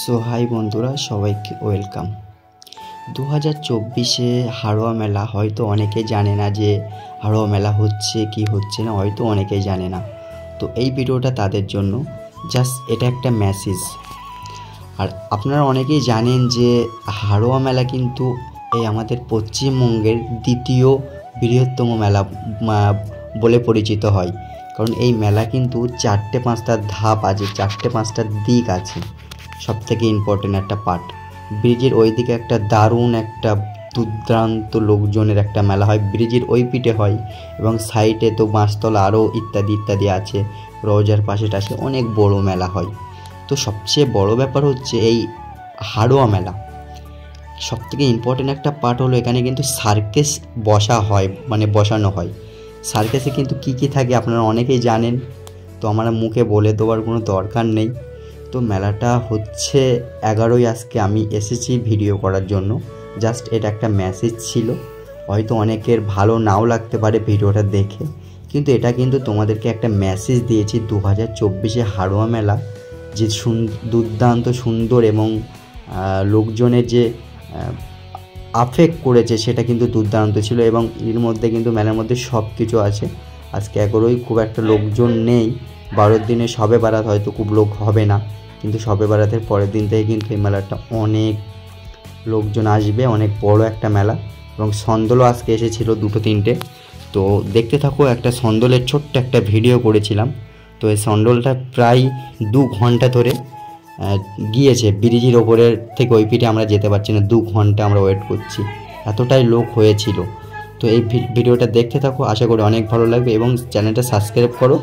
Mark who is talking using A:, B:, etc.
A: So high বন্ধুরা, সবাইকে welcome. 2024-এ Haroa মেলা হয়তো অনেকে জানে না যে হাড়োয়া মেলা হচ্ছে কি হচ্ছে না, হয়তো অনেকেই জানে না। তো এই ভিডিওটা তাদের জন্য, জাস্ট এটা একটা মেসেজ। আর আপনারা অনেকেই জানেন যে হাড়োয়া মেলা কিন্তু এই আমাদের পশ্চিমবঙ্গের দ্বিতীয় বৃহত্তম মেলা বলে পরিচিত হয়। কারণ এই মেলা কিন্তু 4-5টা ধাপ আছে, 4-5টা দিক আছে। সবথেকে ইম্পর্টেন্ট একটা পার্ট, ব্রিজের ওই দিকে একটা দারুণ একটা দুর্দান্ত লোকজনের একটা মেলা হয়, ব্রিজের ওই পিঠে হয়, এবং সাইডে তো বাঁশতলা আরও ইত্যাদি ইত্যাদি আছে, রোজার পাশে টাশে অনেক বড় মেলা হয়। তো সবচেয়ে বড় ব্যাপার হচ্ছে এই হাড়োয়া মেলা। সবথেকে ইম্পর্টেন্ট একটা পার্ট হলো এখানে কিন্তু সার্কাস বসানো হয়। সার্কাসে কিন্তু কী থাকে আপনারা অনেকেই জানেন, তো আমার মুখে বলে দেওয়ার কোনো দরকার নেই। তো মেলাটা হচ্ছে 11ই, আজকে আমি এসেছি ভিডিও করার জন্য। জাস্ট এটা একটা মেসেজ ছিল, হয়তো অনেকের ভালো নাও লাগতে পারে ভিডিওটা দেখে, কিন্তু এটা কিন্তু তোমাদেরকে একটা মেসেজ দিয়েছি। 2024-এ হাড়োয়া মেলা যে দুর্দান্ত সুন্দর এবং লোকজনের যে আফেক্ট করেছে সেটা কিন্তু দুর্দান্ত ছিল, এবং এর মধ্যে কিন্তু মেলার মধ্যে সব কিছু আছে। আজকে 11ই, খুব একটা লোকজন নেই। 12 দিনে সবে বারাত হয়তো খুব লোক হবে না, কিন্তু সবে বারাতের পরের দিন থেকে কিন্তু এই মেলাটা অনেক লোকজন আসবে, অনেক বড় একটা মেলা। এবং সন্দলও আজকে এসেছিলো 2-3টে। তো দেখতে থাকো, একটা সন্দলের ছোট্ট একটা ভিডিও করেছিলাম। তো এই সন্দলটা প্রায় 2 ঘন্টা ধরে গিয়েছে, ব্রিজের ওপরের থেকে ওই পিঠে আমরা যেতে পারছি না, 2 ঘন্টা আমরা ওয়েট করছি, এতটাই লোক হয়েছিল। তো এই ভিডিওটা দেখতে থাকো, আশা করি অনেক ভালো লাগবে, এবং চ্যানেলটা সাবস্ক্রাইব করো